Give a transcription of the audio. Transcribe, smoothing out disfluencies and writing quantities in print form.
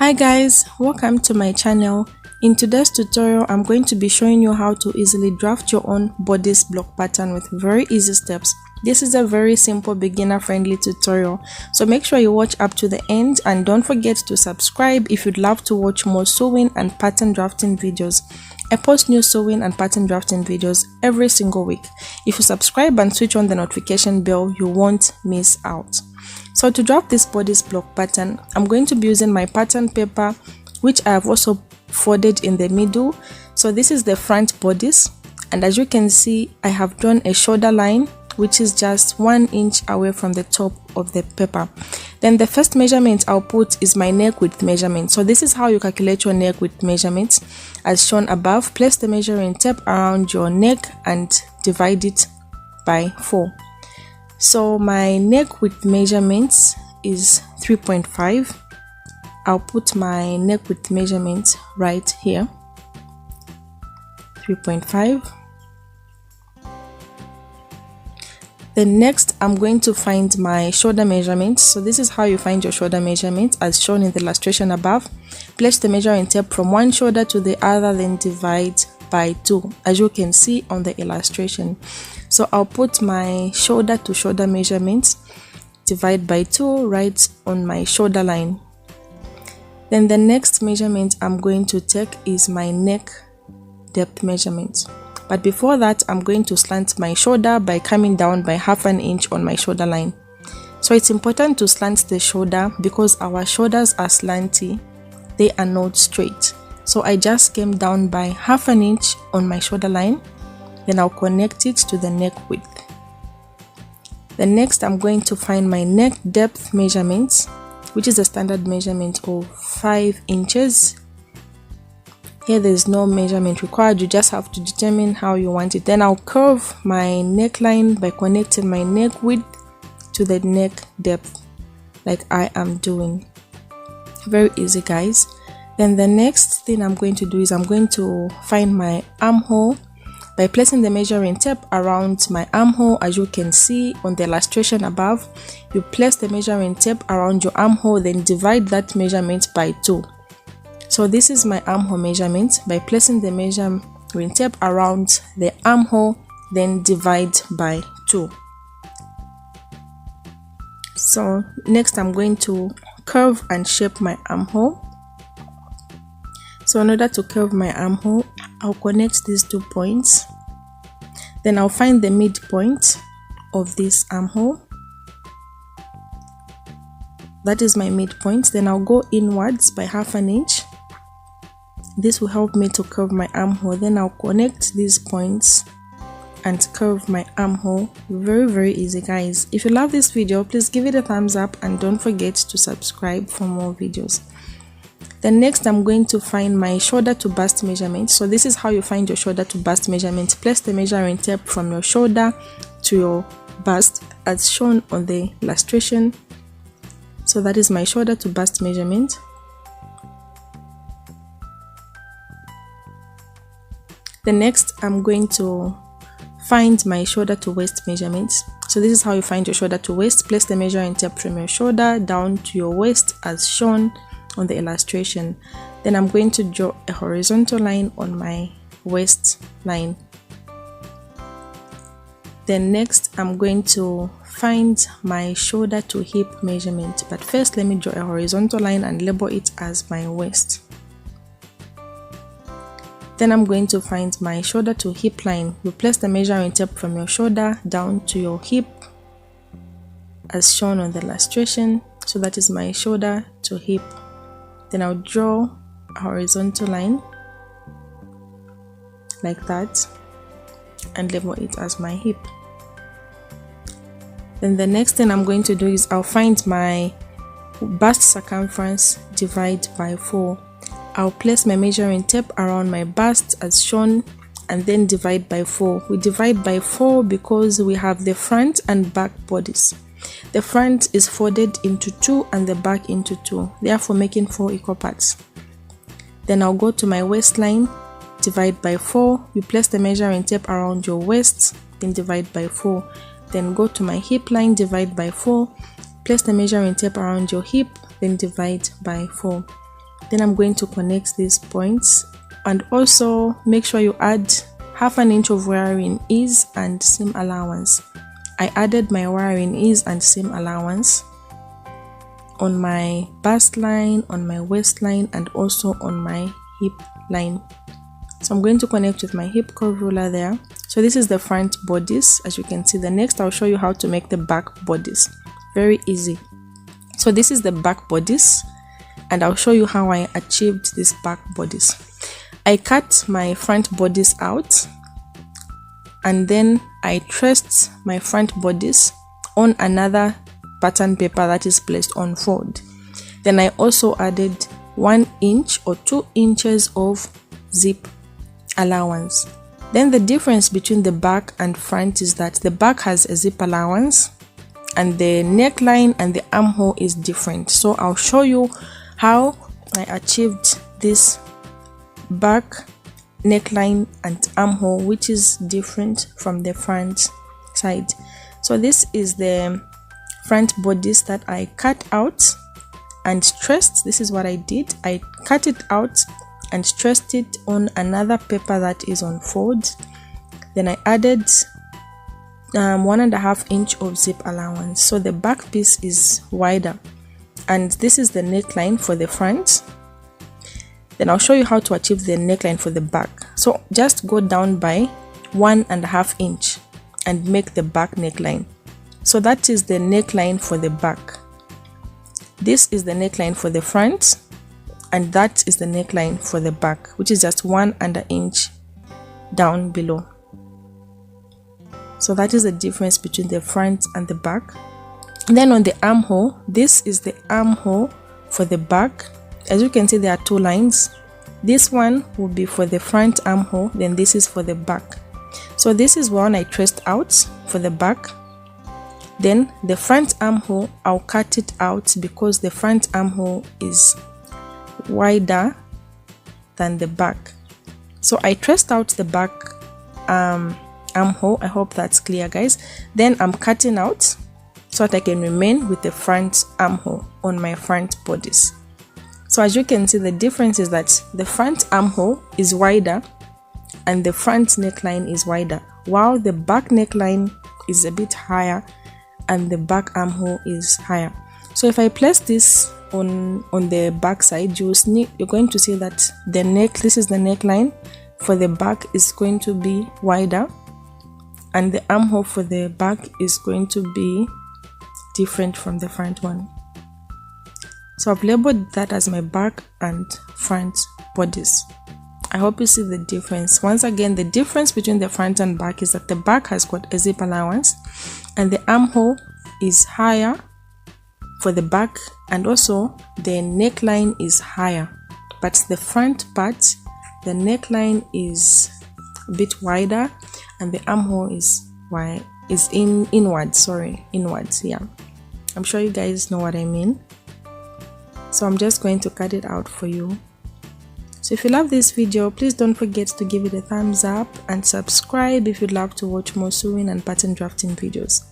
Hi guys, welcome to my channel. In today's tutorial, I'm going to be showing you how to easily draft your own bodice block pattern with very easy steps. This is a very simple beginner-friendly tutorial, so make sure you watch up to the end and don't forget to subscribe if you'd love to watch more sewing and pattern drafting videos. I post new sewing and pattern drafting videos every single week. If you subscribe and switch on the notification bell, you won't miss out. So to draft this bodice block pattern, I'm going to be using my pattern paper, which I have also folded in the middle. So this is the front bodice, and as you can see, I have drawn a shoulder line which is just 1 inch away from the top of the paper. Then the first measurement I'll put is my neck width measurement. So this is how you calculate your neck width measurements. As shown above, place the measuring tape around your neck and divide it by 4. So my neck width measurements is 3.5. I'll put my neck width measurement right here, 3.5. Then next, I'm going to find my shoulder measurement. So this is how you find your shoulder measurement as shown in the illustration above. Place the measuring tape from one shoulder to the other, then divide by 2, as you can see on the illustration. So I'll put my shoulder to shoulder measurement, divide by 2 right on my shoulder line. Then the next measurement I'm going to take is my neck depth measurement. But before that, I'm going to slant my shoulder by coming down by ½ an inch on my shoulder line. So it's important to slant the shoulder because our shoulders are slanty, they are not straight. So I just came down by ½ an inch on my shoulder line, then I'll connect it to the neck width. Then next, I'm going to find my neck depth measurement, which is a standard measurement of 5 inches. Here there's no measurement required, you just have to determine how you want it. Then I'll curve my neckline by connecting my neck width to the neck depth like I am doing. Very easy, guys. Then the next thing I'm going to do is I'm going to find my armhole by placing the measuring tape around my armhole. As you can see on the illustration above, you place the measuring tape around your armhole, then divide that measurement by 2. So this is my armhole measurement. By placing the measuring tape around the armhole, then divide by 2. So next, I'm going to curve and shape my armhole. So in order to curve my armhole, I'll connect these 2 points. Then I'll find the midpoint of this armhole. That is my midpoint. Then I'll go inwards by ½ an inch. This will help me to curve my armhole. Then I'll connect these points and curve my armhole. Very easy, guys. If you love this video, please give it a thumbs up and don't forget to subscribe for more videos. Then next, I'm going to find my shoulder to bust measurement. So this is how you find your shoulder to bust measurement. Place the measuring tape from your shoulder to your bust as shown on the illustration. So that is my shoulder to bust measurement. The next, I'm going to find my shoulder to waist measurements. So this is how you find your shoulder to waist. Place the measuring tape from your shoulder down to your waist as shown on the illustration. Then I'm going to draw a horizontal line on my waist line. Then next, I'm going to find my shoulder to hip measurement. But first, let me draw a horizontal line and label it as my waist. Then I'm going to find my shoulder to hip line. You place the measuring tape from your shoulder down to your hip as shown on the illustration. So that is my shoulder to hip. Then I'll draw a horizontal line like that and label it as my hip. Then the next thing I'm going to do is I'll find my bust circumference, divide by 4. I'll place my measuring tape around my bust as shown and then divide by 4. We divide by 4 because we have the front and back bodice. The front is folded into 2 and the back into 2, therefore making 4 equal parts. Then I'll go to my waistline, divide by 4. You place the measuring tape around your waist, then divide by 4. Then go to my hip line, divide by 4. Place the measuring tape around your hip, then divide by 4. Then I'm going to connect these points, and also make sure you add 1/2 inch of wiring ease and seam allowance. I added my wiring ease and seam allowance on my bust line, on my waistline, and also on my hip line. So I'm going to connect with my hip curve ruler there. So this is the front bodice, as you can see. The next I'll show you how to make the back bodice. Very easy. So this is the back bodice, and I'll show you how I achieved this back bodice. I cut my front bodice out, and then I traced my front bodice on another pattern paper that is placed on fold. Then I also added 1 inch or 2 inches of zip allowance. Then the difference between the back and front is that the back has a zip allowance and the neckline and the armhole is different. So I'll show you how I achieved this back neckline and armhole, which is different from the front side. So this is the front bodice that I cut out and traced. This is what I did. I cut it out and traced it on another paper that is on fold. Then I added 1.5 inch of zip allowance. So the back piece is wider, and this is the neckline for the front. Then I'll show you how to achieve the neckline for the back. So just go down by 1.5 inch and make the back neckline. So that is the neckline for the back. This is the neckline for the front, and that is the neckline for the back, which is just 1.5 inch down below. So that is the difference between the front and the back. And then on the armhole, this is the armhole for the back. As you can see, there are 2 lines. This one will be for the front armhole, then this is for the back. So this is one I traced out for the back. Then the front armhole, I'll cut it out because the front armhole is wider than the back. So I traced out the back armhole. I hope that's clear, guys. Then I'm cutting out so that I can remain with the front armhole on my front bodice. So as you can see, the difference is that the front armhole is wider and the front neckline is wider, while the back neckline is a bit higher and the back armhole is higher. So if I place this on the back side, you're going to see that this is the neckline for the back is going to be wider, and the armhole for the back is going to be different from the front one. So I've labeled that as my back and front bodice. I hope you see the difference. Once again, the difference between the front and back is that the back has got a zip allowance and the armhole is higher for the back, and also the neckline is higher. But the front part, the neckline is a bit wider and the armhole is inwards. Yeah, I'm sure you guys know what I mean. So I'm just going to cut it out for you. So if you love this video, please don't forget to give it a thumbs up and subscribe if you'd love to watch more sewing and pattern drafting videos.